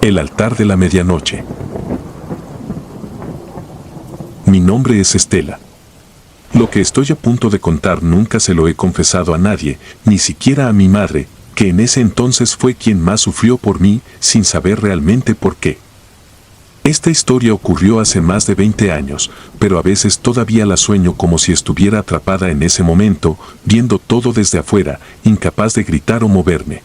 El altar de la medianoche. Mi nombre es Estela. Lo que estoy a punto de contar nunca se lo he confesado a nadie, ni siquiera a mi madre, que en ese entonces fue quien más sufrió por mí, sin saber realmente por qué. Esta historia ocurrió hace más de 20 años, pero a veces todavía la sueño como si estuviera atrapada en ese momento, viendo todo desde afuera, incapaz de gritar o moverme.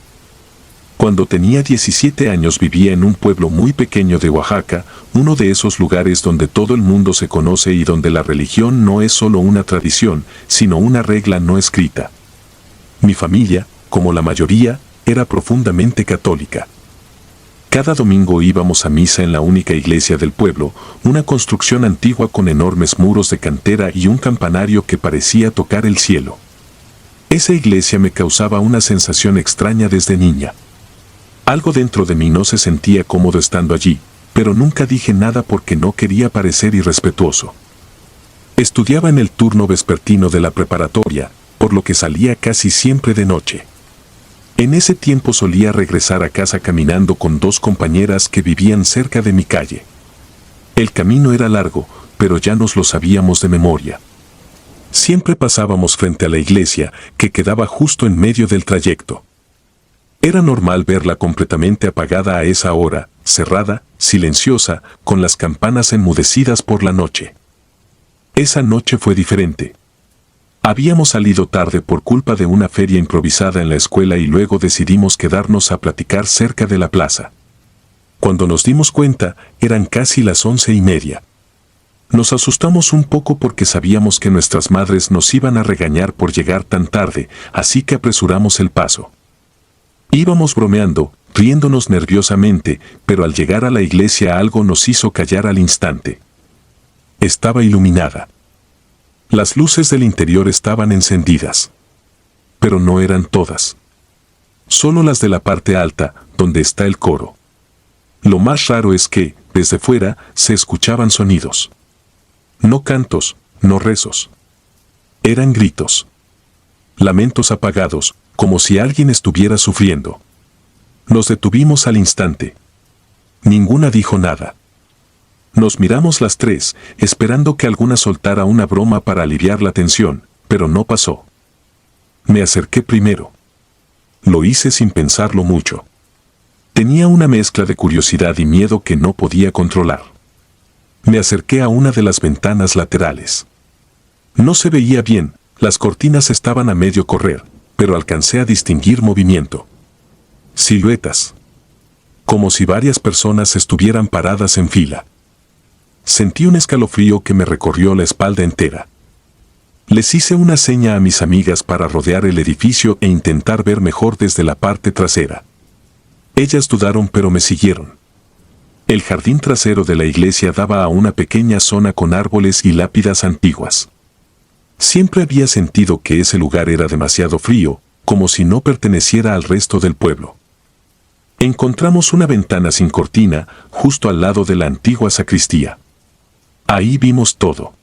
Cuando tenía 17 años vivía en un pueblo muy pequeño de Oaxaca, uno de esos lugares donde todo el mundo se conoce y donde la religión no es solo una tradición, sino una regla no escrita. Mi familia, como la mayoría, era profundamente católica. Cada domingo íbamos a misa en la única iglesia del pueblo, una construcción antigua con enormes muros de cantera y un campanario que parecía tocar el cielo. Esa iglesia me causaba una sensación extraña desde niña. Algo dentro de mí no se sentía cómodo estando allí, pero nunca dije nada porque no quería parecer irrespetuoso. Estudiaba en el turno vespertino de la preparatoria, por lo que salía casi siempre de noche. En ese tiempo solía regresar a casa caminando con dos compañeras que vivían cerca de mi calle. El camino era largo, pero ya nos lo sabíamos de memoria. Siempre pasábamos frente a la iglesia, que quedaba justo en medio del trayecto. Era normal verla completamente apagada a esa hora, cerrada, silenciosa, con las campanas enmudecidas por la noche. Esa noche fue diferente. Habíamos salido tarde por culpa de una feria improvisada en la escuela y luego decidimos quedarnos a platicar cerca de la plaza. Cuando nos dimos cuenta, eran casi las 11:30. Nos asustamos un poco porque sabíamos que nuestras madres nos iban a regañar por llegar tan tarde, así que apresuramos el paso. Íbamos bromeando, riéndonos nerviosamente, pero al llegar a la iglesia algo nos hizo callar al instante. Estaba iluminada. Las luces del interior estaban encendidas. Pero no eran todas. Solo las de la parte alta, donde está el coro. Lo más raro es que, desde fuera, se escuchaban sonidos. No cantos, no rezos. Eran gritos. Lamentos apagados, como si alguien estuviera sufriendo. Nos detuvimos al instante. Ninguna dijo nada. Nos miramos las tres, esperando que alguna soltara una broma para aliviar la tensión, pero no pasó. Me acerqué primero. Lo hice sin pensarlo mucho. Tenía una mezcla de curiosidad y miedo que no podía controlar. Me acerqué a una de las ventanas laterales. No se veía bien, las cortinas estaban a medio correr, pero alcancé a distinguir movimiento. Siluetas. Como si varias personas estuvieran paradas en fila. Sentí un escalofrío que me recorrió la espalda entera. Les hice una seña a mis amigas para rodear el edificio e intentar ver mejor desde la parte trasera. Ellas dudaron pero me siguieron. El jardín trasero de la iglesia daba a una pequeña zona con árboles y lápidas antiguas. Siempre había sentido que ese lugar era demasiado frío, como si no perteneciera al resto del pueblo. Encontramos una ventana sin cortina, justo al lado de la antigua sacristía. Ahí vimos todo.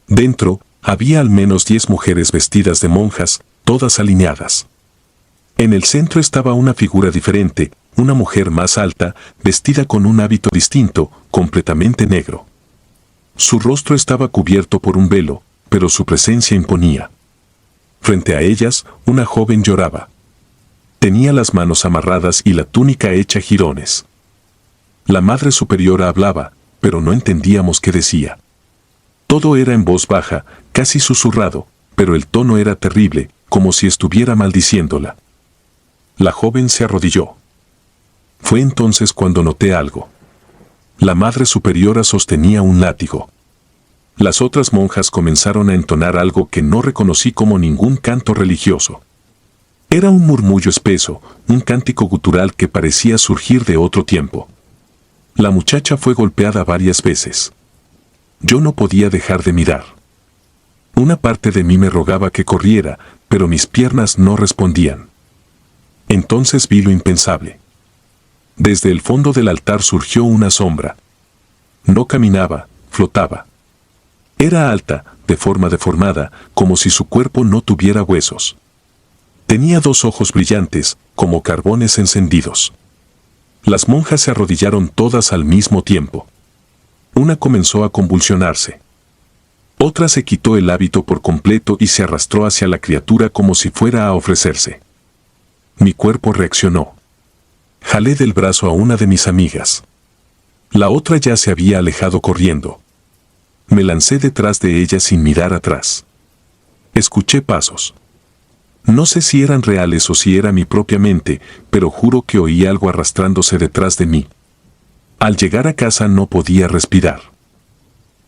Dentro, había al menos 10 mujeres vestidas de monjas, todas alineadas. En el centro estaba una figura diferente, una mujer más alta, vestida con un hábito distinto, completamente negro. Su rostro estaba cubierto por un velo, pero su presencia imponía. Frente a ellas, una joven lloraba. Tenía las manos amarradas y la túnica hecha jirones. La Madre Superiora hablaba, pero no entendíamos qué decía. Todo era en voz baja, casi susurrado, pero el tono era terrible, como si estuviera maldiciéndola. La joven se arrodilló. Fue entonces cuando noté algo. La Madre Superiora sostenía un látigo. Las otras monjas comenzaron a entonar algo que no reconocí como ningún canto religioso. Era un murmullo espeso, un cántico gutural que parecía surgir de otro tiempo. La muchacha fue golpeada varias veces. Yo no podía dejar de mirar. Una parte de mí me rogaba que corriera, pero mis piernas no respondían. Entonces vi lo impensable. Desde el fondo del altar surgió una sombra. No caminaba, flotaba. Era alta, de forma deformada, como si su cuerpo no tuviera huesos. Tenía 2 ojos brillantes, como carbones encendidos. Las monjas se arrodillaron todas al mismo tiempo. Una comenzó a convulsionarse. Otra se quitó el hábito por completo y se arrastró hacia la criatura como si fuera a ofrecerse. Mi cuerpo reaccionó. Jalé del brazo a una de mis amigas. La otra ya se había alejado corriendo. Me lancé detrás de ella sin mirar atrás. Escuché pasos. No sé si eran reales o si era mi propia mente, pero juro que oí algo arrastrándose detrás de mí. Al llegar a casa no podía respirar.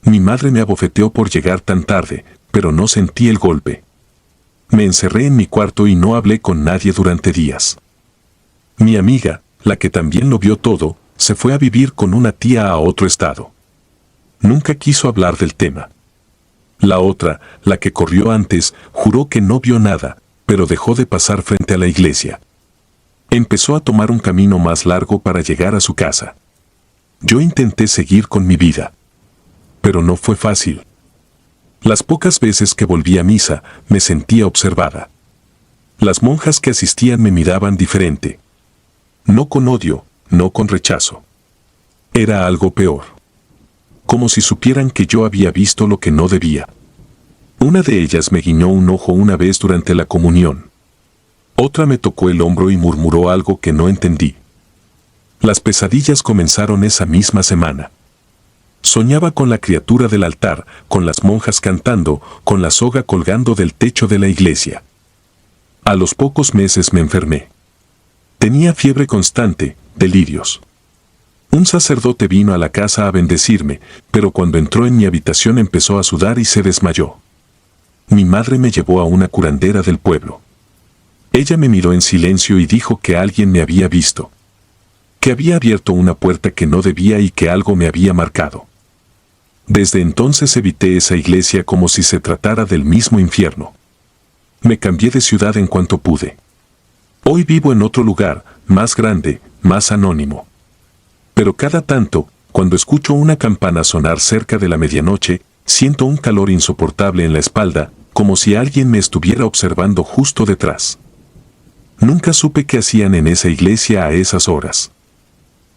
Mi madre me abofeteó por llegar tan tarde, pero no sentí el golpe. Me encerré en mi cuarto y no hablé con nadie durante días. Mi amiga, la que también lo vio todo, se fue a vivir con una tía a otro estado. Nunca quiso hablar del tema. La otra, la que corrió antes, juró que no vio nada, pero dejó de pasar frente a la iglesia. Empezó a tomar un camino más largo para llegar a su casa. Yo intenté seguir con mi vida. Pero no fue fácil. Las pocas veces que volví a misa, me sentía observada. Las monjas que asistían me miraban diferente. No con odio, no con rechazo. Era algo peor. Como si supieran que yo había visto lo que no debía. Una de ellas me guiñó un ojo una vez durante la comunión. Otra me tocó el hombro y murmuró algo que no entendí. Las pesadillas comenzaron esa misma semana. Soñaba con la criatura del altar, con las monjas cantando, con la soga colgando del techo de la iglesia. A los pocos meses me enfermé. Tenía fiebre constante, delirios. Un sacerdote vino a la casa a bendecirme, pero cuando entró en mi habitación empezó a sudar y se desmayó. Mi madre me llevó a una curandera del pueblo. Ella me miró en silencio y dijo que alguien me había visto. Que había abierto una puerta que no debía y que algo me había marcado. Desde entonces evité esa iglesia como si se tratara del mismo infierno. Me cambié de ciudad en cuanto pude. Hoy vivo en otro lugar, más grande, más anónimo. Pero cada tanto, cuando escucho una campana sonar cerca de la medianoche, siento un calor insoportable en la espalda, como si alguien me estuviera observando justo detrás. Nunca supe qué hacían en esa iglesia a esas horas.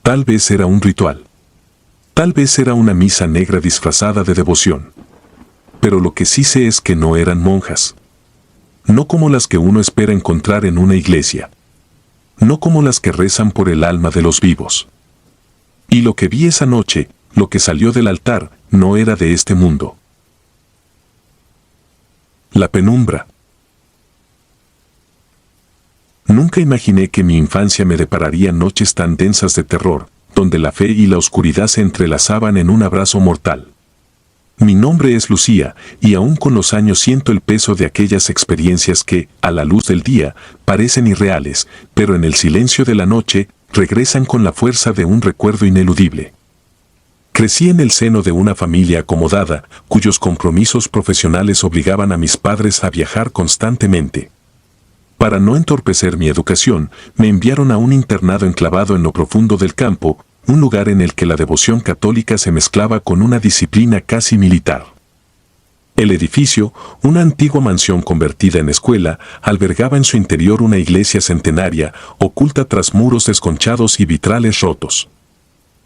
Tal vez era un ritual. Tal vez era una misa negra disfrazada de devoción. Pero lo que sí sé es que no eran monjas. No como las que uno espera encontrar en una iglesia. No como las que rezan por el alma de los vivos. Y lo que vi esa noche, lo que salió del altar, no era de este mundo. La penumbra. Nunca imaginé que mi infancia me depararía noches tan densas de terror, donde la fe y la oscuridad se entrelazaban en un abrazo mortal. Mi nombre es Lucía, y aún con los años siento el peso de aquellas experiencias que, a la luz del día, parecen irreales, pero en el silencio de la noche, regresan con la fuerza de un recuerdo ineludible. Crecí en el seno de una familia acomodada, cuyos compromisos profesionales obligaban a mis padres a viajar constantemente. Para no entorpecer mi educación, me enviaron a un internado enclavado en lo profundo del campo, un lugar en el que la devoción católica se mezclaba con una disciplina casi militar. El edificio, una antigua mansión convertida en escuela, albergaba en su interior una iglesia centenaria, oculta tras muros desconchados y vitrales rotos.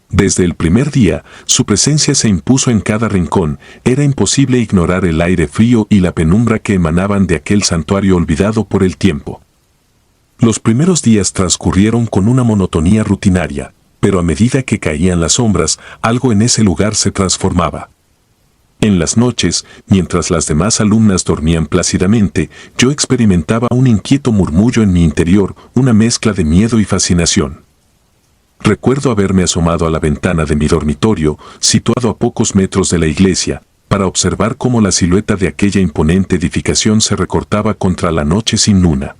Desde el primer día, su presencia se impuso en cada rincón, era imposible ignorar el aire frío y la penumbra que emanaban de aquel santuario olvidado por el tiempo. Los primeros días transcurrieron con una monotonía rutinaria, pero a medida que caían las sombras, algo en ese lugar se transformaba. En las noches, mientras las demás alumnas dormían plácidamente, yo experimentaba un inquieto murmullo en mi interior, una mezcla de miedo y fascinación. Recuerdo haberme asomado a la ventana de mi dormitorio, situado a pocos metros de la iglesia, para observar cómo la silueta de aquella imponente edificación se recortaba contra la noche sin luna.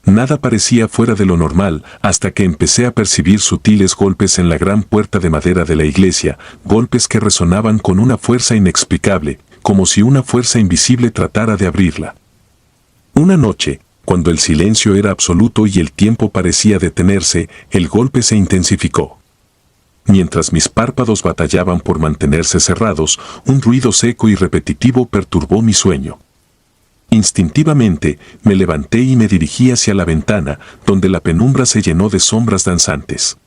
Nada parecía fuera de lo normal hasta que empecé a percibir sutiles golpes en la gran puerta de madera de la iglesia, golpes que resonaban con una fuerza inexplicable, como si una fuerza invisible tratara de abrirla. Una noche, cuando el silencio era absoluto y el tiempo parecía detenerse, el golpe se intensificó. Mientras mis párpados batallaban por mantenerse cerrados, un ruido seco y repetitivo perturbó mi sueño. Instintivamente, me levanté y me dirigí hacia la ventana, donde la penumbra se llenó de sombras danzantes.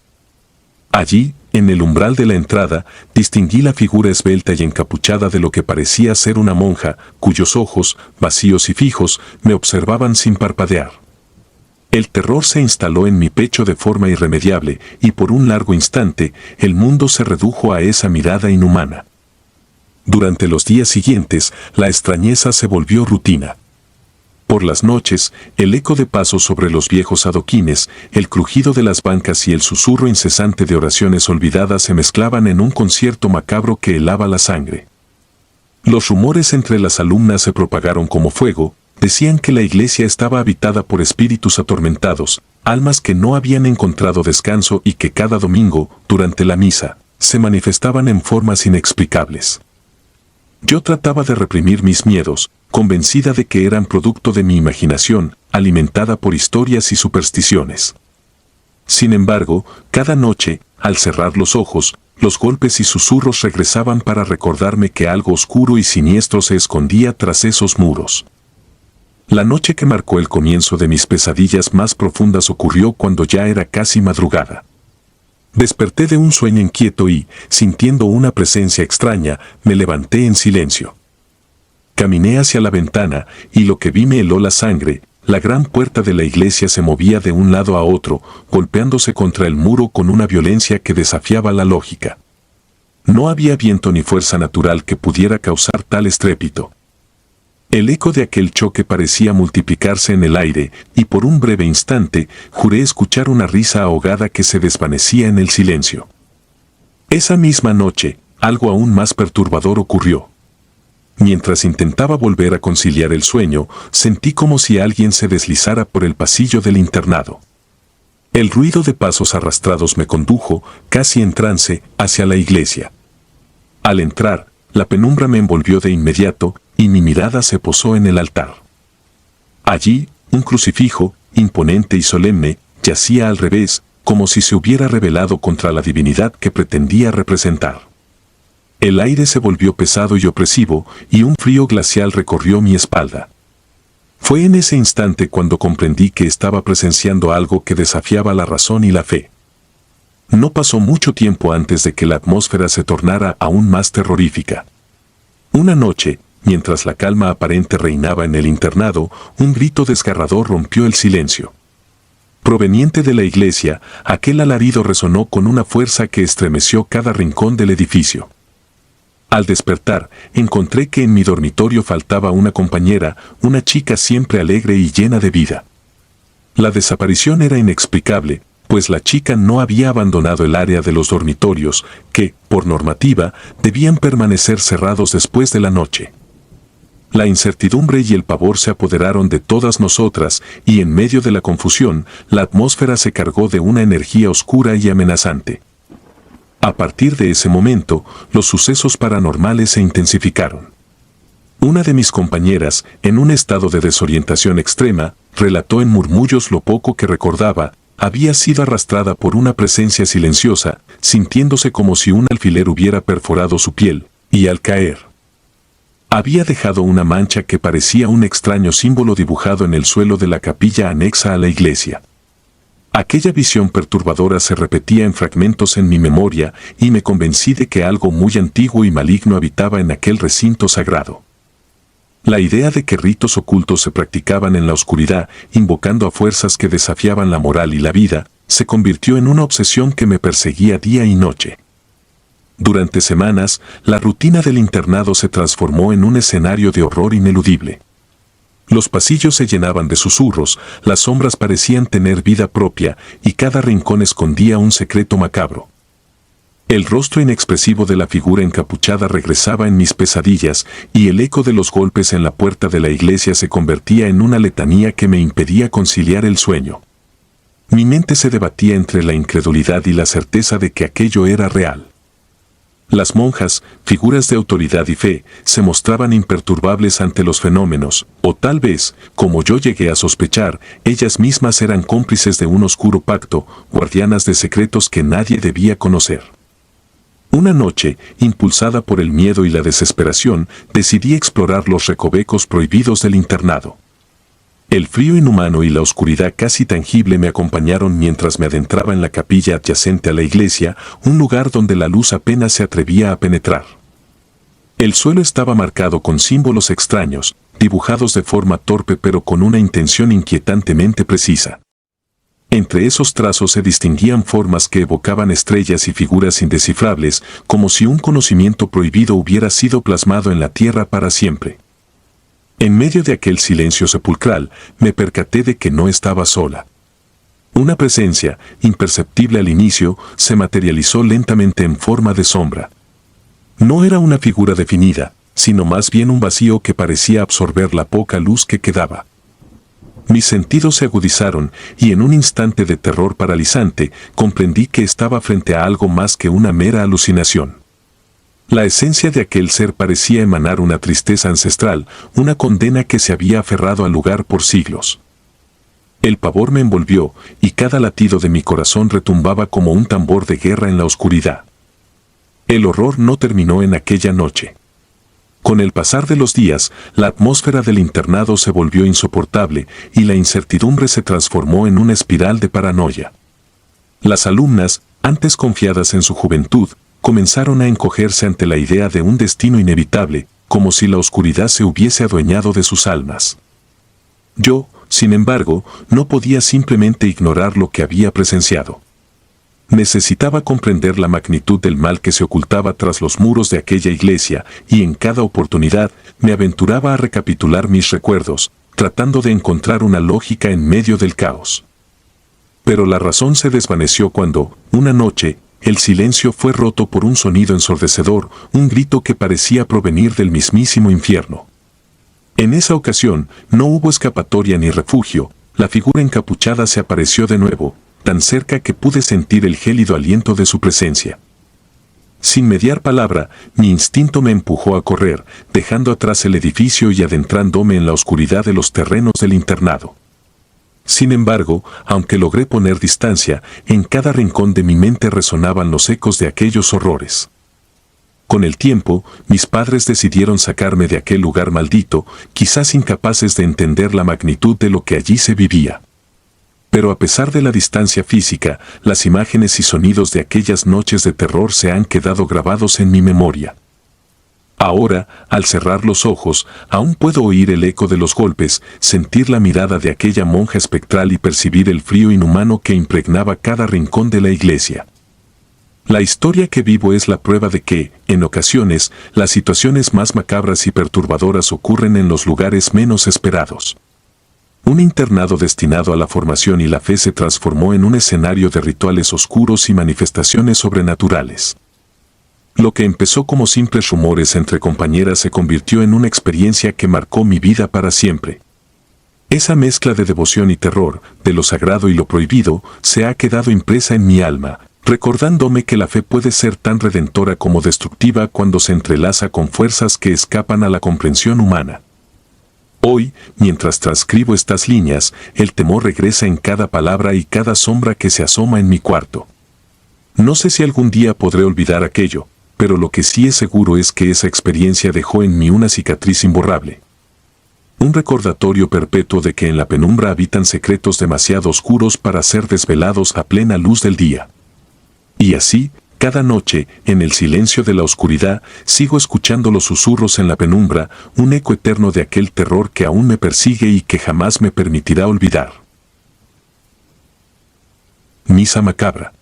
Allí, en el umbral de la entrada, distinguí la figura esbelta y encapuchada de lo que parecía ser una monja, cuyos ojos, vacíos y fijos, me observaban sin parpadear. El terror se instaló en mi pecho de forma irremediable, y por un largo instante, el mundo se redujo a esa mirada inhumana. Durante los días siguientes, la extrañeza se volvió rutina. Por las noches, el eco de pasos sobre los viejos adoquines, el crujido de las bancas y el susurro incesante de oraciones olvidadas se mezclaban en un concierto macabro que helaba la sangre. Los rumores entre las alumnas se propagaron como fuego, decían que la iglesia estaba habitada por espíritus atormentados, almas que no habían encontrado descanso y que cada domingo, durante la misa, se manifestaban en formas inexplicables. Yo trataba de reprimir mis miedos, convencida de que eran producto de mi imaginación, alimentada por historias y supersticiones. Sin embargo, cada noche, al cerrar los ojos, los golpes y susurros regresaban para recordarme que algo oscuro y siniestro se escondía tras esos muros. La noche que marcó el comienzo de mis pesadillas más profundas ocurrió cuando ya era casi madrugada. Desperté de un sueño inquieto y, sintiendo una presencia extraña, me levanté en silencio. Caminé hacia la ventana, y lo que vi me heló la sangre. La gran puerta de la iglesia se movía de un lado a otro, golpeándose contra el muro con una violencia que desafiaba la lógica. No había viento ni fuerza natural que pudiera causar tal estrépito. El eco de aquel choque parecía multiplicarse en el aire, y por un breve instante juré escuchar una risa ahogada que se desvanecía en el silencio. Esa misma noche, algo aún más perturbador ocurrió. Mientras intentaba volver a conciliar el sueño, sentí como si alguien se deslizara por el pasillo del internado. El ruido de pasos arrastrados me condujo, casi en trance, hacia la iglesia. Al entrar, la penumbra me envolvió de inmediato, y mi mirada se posó en el altar. Allí, un crucifijo, imponente y solemne, yacía al revés, como si se hubiera rebelado contra la divinidad que pretendía representar. El aire se volvió pesado y opresivo, y un frío glacial recorrió mi espalda. Fue en ese instante cuando comprendí que estaba presenciando algo que desafiaba la razón y la fe. No pasó mucho tiempo antes de que la atmósfera se tornara aún más terrorífica. Una noche, mientras la calma aparente reinaba en el internado, un grito desgarrador rompió el silencio. Proveniente de la iglesia, aquel alarido resonó con una fuerza que estremeció cada rincón del edificio. Al despertar, encontré que en mi dormitorio faltaba una compañera, una chica siempre alegre y llena de vida. La desaparición era inexplicable, pues la chica no había abandonado el área de los dormitorios, que, por normativa, debían permanecer cerrados después de la noche. La incertidumbre y el pavor se apoderaron de todas nosotras, y en medio de la confusión, la atmósfera se cargó de una energía oscura y amenazante. A partir de ese momento, los sucesos paranormales se intensificaron. Una de mis compañeras, en un estado de desorientación extrema, relató en murmullos lo poco que recordaba. Había sido arrastrada por una presencia silenciosa, sintiéndose como si un alfiler hubiera perforado su piel, y al caer, había dejado una mancha que parecía un extraño símbolo dibujado en el suelo de la capilla anexa a la iglesia. Aquella visión perturbadora se repetía en fragmentos en mi memoria, y me convencí de que algo muy antiguo y maligno habitaba en aquel recinto sagrado. La idea de que ritos ocultos se practicaban en la oscuridad, invocando a fuerzas que desafiaban la moral y la vida, se convirtió en una obsesión que me perseguía día y noche. Durante semanas, la rutina del internado se transformó en un escenario de horror ineludible. Los pasillos se llenaban de susurros, las sombras parecían tener vida propia, y cada rincón escondía un secreto macabro. El rostro inexpresivo de la figura encapuchada regresaba en mis pesadillas, y el eco de los golpes en la puerta de la iglesia se convertía en una letanía que me impedía conciliar el sueño. Mi mente se debatía entre la incredulidad y la certeza de que aquello era real. Las monjas, figuras de autoridad y fe, se mostraban imperturbables ante los fenómenos, o tal vez, como yo llegué a sospechar, ellas mismas eran cómplices de un oscuro pacto, guardianas de secretos que nadie debía conocer. Una noche, impulsada por el miedo y la desesperación, decidí explorar los recovecos prohibidos del internado. El frío inhumano y la oscuridad casi tangible me acompañaron mientras me adentraba en la capilla adyacente a la iglesia, un lugar donde la luz apenas se atrevía a penetrar. El suelo estaba marcado con símbolos extraños, dibujados de forma torpe pero con una intención inquietantemente precisa. Entre esos trazos se distinguían formas que evocaban estrellas y figuras indescifrables, como si un conocimiento prohibido hubiera sido plasmado en la tierra para siempre. En medio de aquel silencio sepulcral, me percaté de que no estaba sola. Una presencia, imperceptible al inicio, se materializó lentamente en forma de sombra. No era una figura definida, sino más bien un vacío que parecía absorber la poca luz que quedaba. Mis sentidos se agudizaron y en un instante de terror paralizante comprendí que estaba frente a algo más que una mera alucinación. La esencia de aquel ser parecía emanar una tristeza ancestral, una condena que se había aferrado al lugar por siglos. El pavor me envolvió y cada latido de mi corazón retumbaba como un tambor de guerra en la oscuridad. El horror no terminó en aquella noche. Con el pasar de los días, la atmósfera del internado se volvió insoportable y la incertidumbre se transformó en una espiral de paranoia. Las alumnas, antes confiadas en su juventud, comenzaron a encogerse ante la idea de un destino inevitable, como si la oscuridad se hubiese adueñado de sus almas. Yo, sin embargo, no podía simplemente ignorar lo que había presenciado. Necesitaba comprender la magnitud del mal que se ocultaba tras los muros de aquella iglesia, y en cada oportunidad me aventuraba a recapitular mis recuerdos, tratando de encontrar una lógica en medio del caos. Pero la razón se desvaneció cuando, una noche, el silencio fue roto por un sonido ensordecedor, un grito que parecía provenir del mismísimo infierno. En esa ocasión, no hubo escapatoria ni refugio, la figura encapuchada se apareció de nuevo, tan cerca que pude sentir el gélido aliento de su presencia. Sin mediar palabra, mi instinto me empujó a correr, dejando atrás el edificio y adentrándome en la oscuridad de los terrenos del internado. Sin embargo, aunque logré poner distancia, en cada rincón de mi mente resonaban los ecos de aquellos horrores. Con el tiempo, mis padres decidieron sacarme de aquel lugar maldito, quizás incapaces de entender la magnitud de lo que allí se vivía. Pero a pesar de la distancia física, las imágenes y sonidos de aquellas noches de terror se han quedado grabados en mi memoria. Ahora, al cerrar los ojos, aún puedo oír el eco de los golpes, sentir la mirada de aquella monja espectral y percibir el frío inhumano que impregnaba cada rincón de la iglesia. La historia que vivo es la prueba de que, en ocasiones, las situaciones más macabras y perturbadoras ocurren en los lugares menos esperados. Un internado destinado a la formación y la fe se transformó en un escenario de rituales oscuros y manifestaciones sobrenaturales. Lo que empezó como simples rumores entre compañeras se convirtió en una experiencia que marcó mi vida para siempre. Esa mezcla de devoción y terror, de lo sagrado y lo prohibido, se ha quedado impresa en mi alma, recordándome que la fe puede ser tan redentora como destructiva cuando se entrelaza con fuerzas que escapan a la comprensión humana. Hoy, mientras transcribo estas líneas, el temor regresa en cada palabra y cada sombra que se asoma en mi cuarto. No sé si algún día podré olvidar aquello, pero lo que sí es seguro es que esa experiencia dejó en mí una cicatriz imborrable. Un recordatorio perpetuo de que en la penumbra habitan secretos demasiado oscuros para ser desvelados a plena luz del día. Y así, cada noche, en el silencio de la oscuridad, sigo escuchando los susurros en la penumbra, un eco eterno de aquel terror que aún me persigue y que jamás me permitirá olvidar. Misa macabra.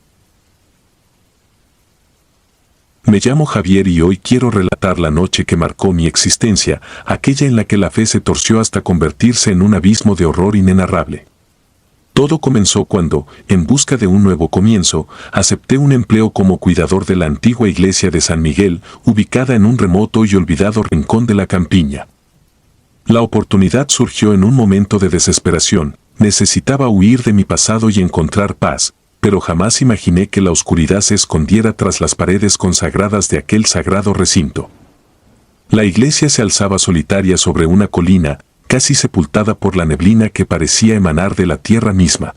Me llamo Javier y hoy quiero relatar la noche que marcó mi existencia, aquella en la que la fe se torció hasta convertirse en un abismo de horror inenarrable. Todo comenzó cuando, en busca de un nuevo comienzo, acepté un empleo como cuidador de la antigua iglesia de San Miguel, ubicada en un remoto y olvidado rincón de la campiña. La oportunidad surgió en un momento de desesperación, necesitaba huir de mi pasado y encontrar paz, pero jamás imaginé que la oscuridad se escondiera tras las paredes consagradas de aquel sagrado recinto. La iglesia se alzaba solitaria sobre una colina, casi sepultada por la neblina que parecía emanar de la tierra misma.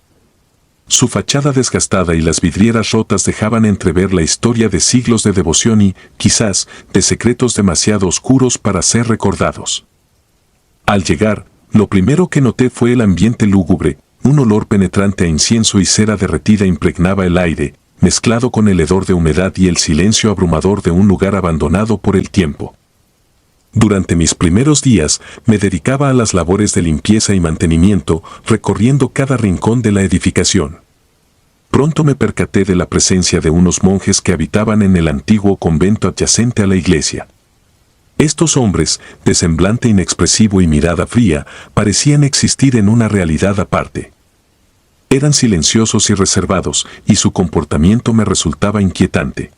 Su fachada desgastada y las vidrieras rotas dejaban entrever la historia de siglos de devoción y, quizás, de secretos demasiado oscuros para ser recordados. Al llegar, Lo primero que noté fue el ambiente lúgubre. Un olor penetrante a incienso y cera derretida impregnaba el aire, mezclado con el hedor de humedad y el silencio abrumador de un lugar abandonado por el tiempo. Durante mis primeros días, me dedicaba a las labores de limpieza y mantenimiento, recorriendo cada rincón de la edificación. Pronto me percaté de la presencia de unos monjes que habitaban en el antiguo convento adyacente a la iglesia. Estos hombres, de semblante inexpresivo y mirada fría, parecían existir en una realidad aparte. Eran silenciosos y reservados, y su comportamiento me resultaba inquietante.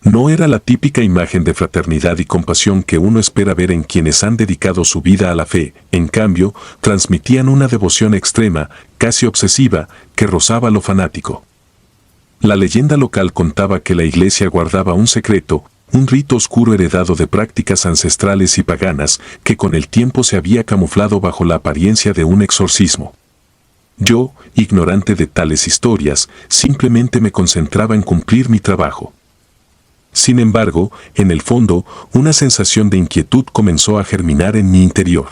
No era la típica imagen de fraternidad y compasión que uno espera ver en quienes han dedicado su vida a la fe. En cambio, transmitían una devoción extrema, casi obsesiva, que rozaba lo fanático. La leyenda local contaba que la iglesia guardaba un secreto, un rito oscuro heredado de prácticas ancestrales y paganas, que con el tiempo se había camuflado bajo la apariencia de un exorcismo. Yo, ignorante de tales historias, simplemente me concentraba en cumplir mi trabajo. Sin embargo, en el fondo, una sensación de inquietud comenzó a germinar en mi interior.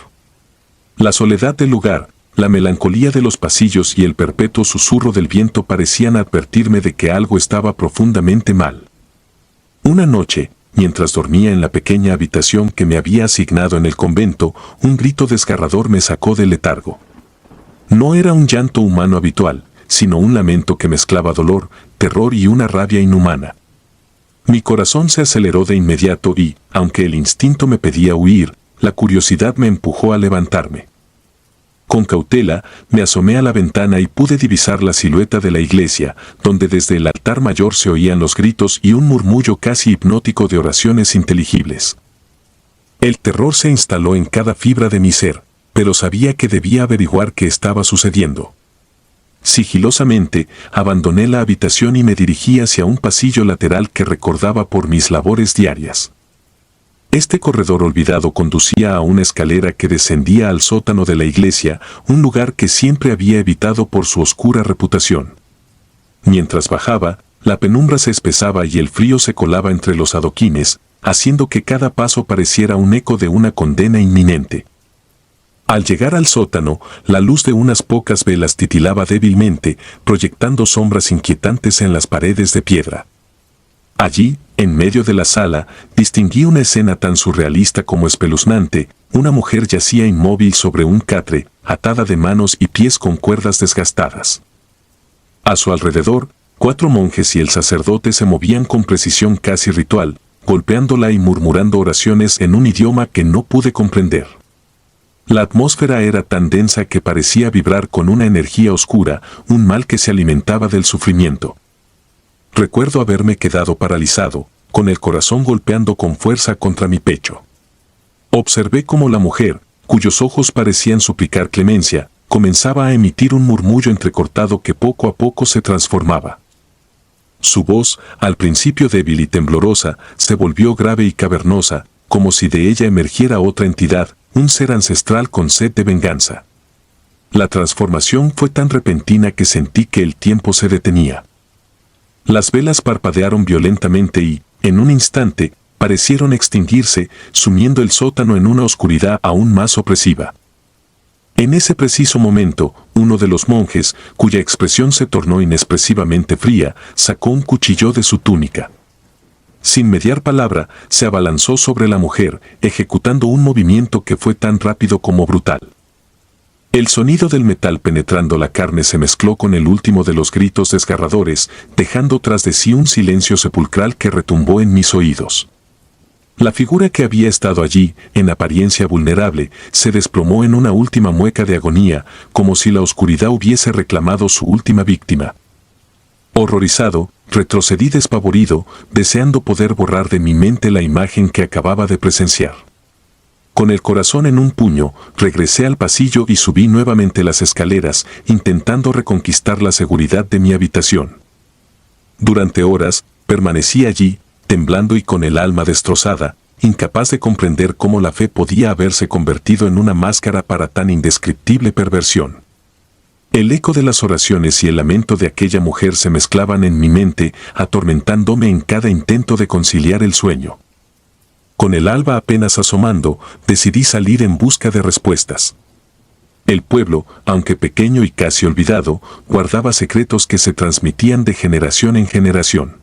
La soledad del lugar, la melancolía de los pasillos y el perpetuo susurro del viento parecían advertirme de que algo estaba profundamente mal. Una noche, mientras dormía en la pequeña habitación que me había asignado en el convento, un grito desgarrador me sacó del letargo. No era un llanto humano habitual, sino un lamento que mezclaba dolor, terror y una rabia inhumana. Mi corazón se aceleró de inmediato y, aunque el instinto me pedía huir, la curiosidad me empujó a levantarme. Con cautela, me asomé a la ventana y pude divisar la silueta de la iglesia, donde desde el altar mayor se oían los gritos y un murmullo casi hipnótico de oraciones inteligibles. El terror se instaló en cada fibra de mi ser, pero sabía que debía averiguar qué estaba sucediendo. Sigilosamente, abandoné la habitación y me dirigí hacia un pasillo lateral que recordaba por mis labores diarias. Este corredor olvidado conducía a una escalera que descendía al sótano de la iglesia, un lugar que siempre había evitado por su oscura reputación. Mientras bajaba, la penumbra se espesaba y el frío se colaba entre los adoquines, haciendo que cada paso pareciera un eco de una condena inminente. Al llegar al sótano, la luz de unas pocas velas titilaba débilmente, proyectando sombras inquietantes en las paredes de piedra. Allí, en medio de la sala, distinguí una escena tan surrealista como espeluznante. Una mujer yacía inmóvil sobre un catre, atada de manos y pies con cuerdas desgastadas. A su alrededor, 4 monjes y el sacerdote se movían con precisión casi ritual, golpeándola y murmurando oraciones en un idioma que no pude comprender. La atmósfera era tan densa que parecía vibrar con una energía oscura, un mal que se alimentaba del sufrimiento. Recuerdo haberme quedado paralizado, con el corazón golpeando con fuerza contra mi pecho. Observé cómo la mujer, cuyos ojos parecían suplicar clemencia, comenzaba a emitir un murmullo entrecortado que poco a poco se transformaba. Su voz, al principio débil y temblorosa, se volvió grave y cavernosa, como si de ella emergiera otra entidad, un ser ancestral con sed de venganza. La transformación fue tan repentina que sentí que el tiempo se detenía. Las velas parpadearon violentamente y, en un instante, parecieron extinguirse, sumiendo el sótano en una oscuridad aún más opresiva. En ese preciso momento, uno de los monjes, cuya expresión se tornó inexpresivamente fría, sacó un cuchillo de su túnica. Sin mediar palabra, se abalanzó sobre la mujer, ejecutando un movimiento que fue tan rápido como brutal. El sonido del metal penetrando la carne se mezcló con el último de los gritos desgarradores, dejando tras de sí un silencio sepulcral que retumbó en mis oídos. La figura que había estado allí, en apariencia vulnerable, se desplomó en una última mueca de agonía, como si la oscuridad hubiese reclamado su última víctima. Horrorizado, retrocedí despavorido, deseando poder borrar de mi mente la imagen que acababa de presenciar. Con el corazón en un puño, regresé al pasillo y subí nuevamente las escaleras, intentando reconquistar la seguridad de mi habitación. Durante horas, permanecí allí, temblando y con el alma destrozada, incapaz de comprender cómo la fe podía haberse convertido en una máscara para tan indescriptible perversión. El eco de las oraciones y el lamento de aquella mujer se mezclaban en mi mente, atormentándome en cada intento de conciliar el sueño. Con el alba apenas asomando, decidí salir en busca de respuestas. El pueblo, aunque pequeño y casi olvidado, guardaba secretos que se transmitían de generación en generación.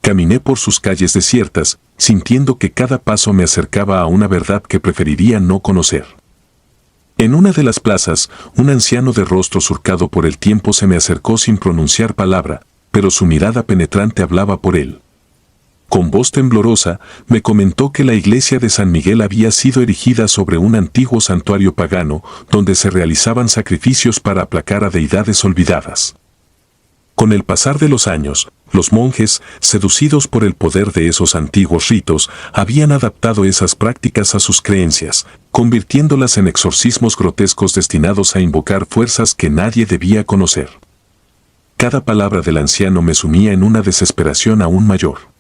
Caminé por sus calles desiertas, sintiendo que cada paso me acercaba a una verdad que preferiría no conocer. En una de las plazas, un anciano de rostro surcado por el tiempo se me acercó sin pronunciar palabra, pero su mirada penetrante hablaba por él. Con voz temblorosa, me comentó que la iglesia de San Miguel había sido erigida sobre un antiguo santuario pagano, donde se realizaban sacrificios para aplacar a deidades olvidadas. Con el pasar de los años, los monjes, seducidos por el poder de esos antiguos ritos, habían adaptado esas prácticas a sus creencias, convirtiéndolas en exorcismos grotescos destinados a invocar fuerzas que nadie debía conocer. Cada palabra del anciano me sumía en una desesperación aún mayor.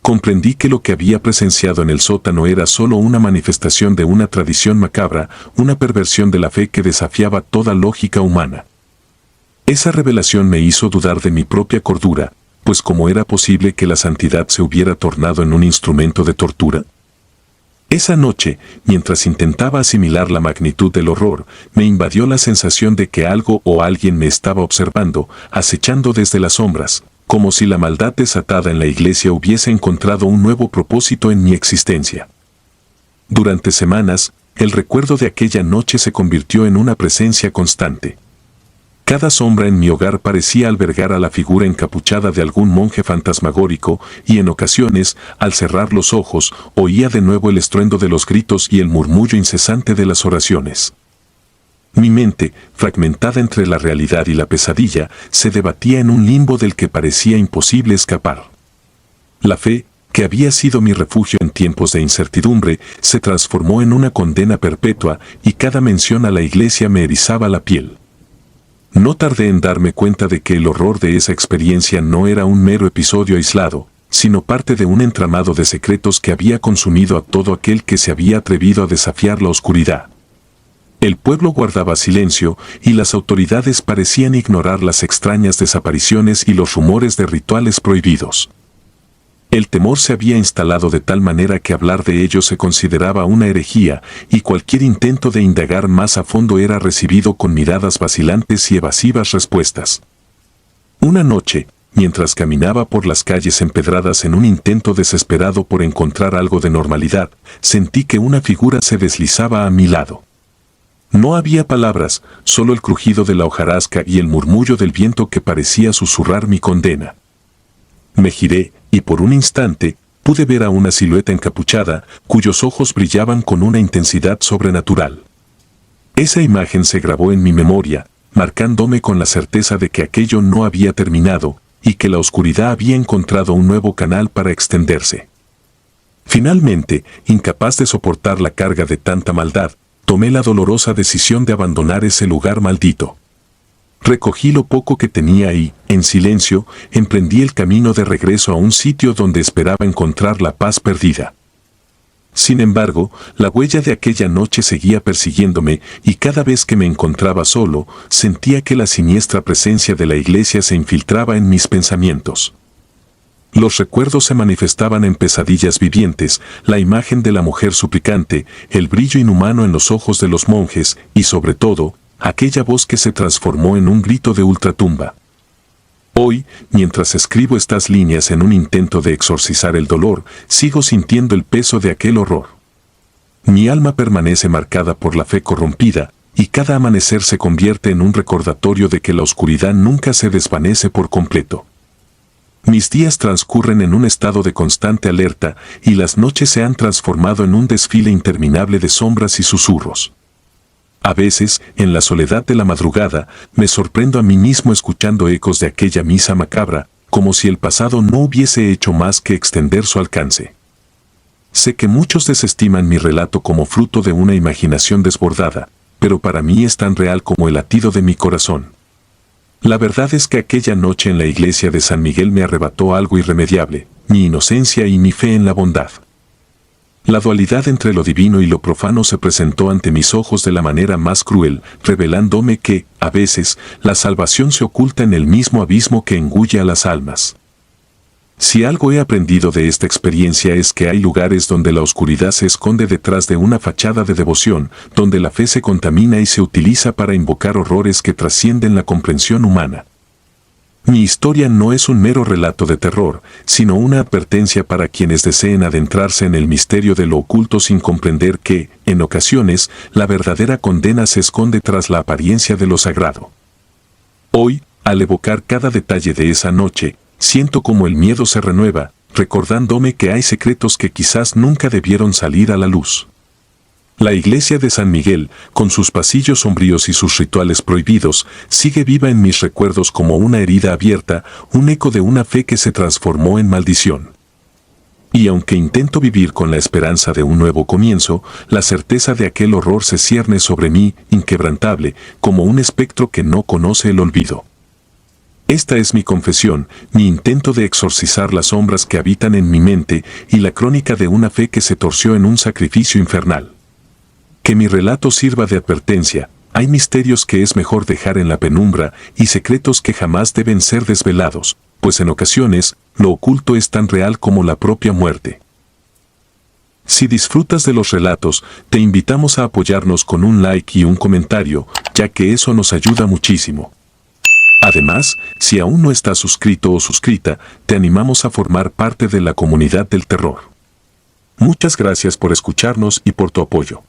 Comprendí que lo que había presenciado en el sótano era solo una manifestación de una tradición macabra, una perversión de la fe que desafiaba toda lógica humana. Esa revelación me hizo dudar de mi propia cordura, pues ¿cómo era posible que la santidad se hubiera tornado en un instrumento de tortura? Esa noche, mientras intentaba asimilar la magnitud del horror, me invadió la sensación de que algo o alguien me estaba observando, acechando desde las sombras, como si la maldad desatada en la iglesia hubiese encontrado un nuevo propósito en mi existencia. Durante semanas, el recuerdo de aquella noche se convirtió en una presencia constante. Cada sombra en mi hogar parecía albergar a la figura encapuchada de algún monje fantasmagórico y en ocasiones, al cerrar los ojos, oía de nuevo el estruendo de los gritos y el murmullo incesante de las oraciones. Mi mente, fragmentada entre la realidad y la pesadilla, se debatía en un limbo del que parecía imposible escapar. La fe, que había sido mi refugio en tiempos de incertidumbre, se transformó en una condena perpetua y cada mención a la iglesia me erizaba la piel. No tardé en darme cuenta de que el horror de esa experiencia no era un mero episodio aislado, sino parte de un entramado de secretos que había consumido a todo aquel que se había atrevido a desafiar la oscuridad. El pueblo guardaba silencio y las autoridades parecían ignorar las extrañas desapariciones y los rumores de rituales prohibidos. El temor se había instalado de tal manera que hablar de ello se consideraba una herejía, y cualquier intento de indagar más a fondo era recibido con miradas vacilantes y evasivas respuestas. Una noche, mientras caminaba por las calles empedradas en un intento desesperado por encontrar algo de normalidad, sentí que una figura se deslizaba a mi lado. No había palabras, solo el crujido de la hojarasca y el murmullo del viento que parecía susurrar mi condena. Me giré, y por un instante, pude ver a una silueta encapuchada, cuyos ojos brillaban con una intensidad sobrenatural. Esa imagen se grabó en mi memoria, marcándome con la certeza de que aquello no había terminado, y que la oscuridad había encontrado un nuevo canal para extenderse. Finalmente, incapaz de soportar la carga de tanta maldad, tomé la dolorosa decisión de abandonar ese lugar maldito. Recogí lo poco que tenía y, en silencio, emprendí el camino de regreso a un sitio donde esperaba encontrar la paz perdida. Sin embargo, la huella de aquella noche seguía persiguiéndome y cada vez que me encontraba solo, sentía que la siniestra presencia de la iglesia se infiltraba en mis pensamientos. Los recuerdos se manifestaban en pesadillas vivientes, la imagen de la mujer suplicante, el brillo inhumano en los ojos de los monjes y, sobre todo, aquella voz que se transformó en un grito de ultratumba. Hoy, mientras escribo estas líneas en un intento de exorcizar el dolor, sigo sintiendo el peso de aquel horror. Mi alma permanece marcada por la fe corrompida, y cada amanecer se convierte en un recordatorio de que la oscuridad nunca se desvanece por completo. Mis días transcurren en un estado de constante alerta, y las noches se han transformado en un desfile interminable de sombras y susurros. A veces, en la soledad de la madrugada, me sorprendo a mí mismo escuchando ecos de aquella misa macabra, como si el pasado no hubiese hecho más que extender su alcance. Sé que muchos desestiman mi relato como fruto de una imaginación desbordada, pero para mí es tan real como el latido de mi corazón. La verdad es que aquella noche en la iglesia de San Miguel me arrebató algo irremediable, mi inocencia y mi fe en la bondad. La dualidad entre lo divino y lo profano se presentó ante mis ojos de la manera más cruel, revelándome que, a veces, la salvación se oculta en el mismo abismo que engulle a las almas. Si algo he aprendido de esta experiencia es que hay lugares donde la oscuridad se esconde detrás de una fachada de devoción, donde la fe se contamina y se utiliza para invocar horrores que trascienden la comprensión humana. Mi historia no es un mero relato de terror, sino una advertencia para quienes deseen adentrarse en el misterio de lo oculto sin comprender que, en ocasiones, la verdadera condena se esconde tras la apariencia de lo sagrado. Hoy, al evocar cada detalle de esa noche, siento como el miedo se renueva, recordándome que hay secretos que quizás nunca debieron salir a la luz. La iglesia de San Miguel, con sus pasillos sombríos y sus rituales prohibidos, sigue viva en mis recuerdos como una herida abierta, un eco de una fe que se transformó en maldición. Y aunque intento vivir con la esperanza de un nuevo comienzo, la certeza de aquel horror se cierne sobre mí, inquebrantable, como un espectro que no conoce el olvido. Esta es mi confesión, mi intento de exorcizar las sombras que habitan en mi mente y la crónica de una fe que se torció en un sacrificio infernal. Que mi relato sirva de advertencia, hay misterios que es mejor dejar en la penumbra y secretos que jamás deben ser desvelados, pues en ocasiones, lo oculto es tan real como la propia muerte. Si disfrutas de los relatos, te invitamos a apoyarnos con un like y un comentario, ya que eso nos ayuda muchísimo. Además, si aún no estás suscrito o suscrita, te animamos a formar parte de la comunidad del terror. Muchas gracias por escucharnos y por tu apoyo.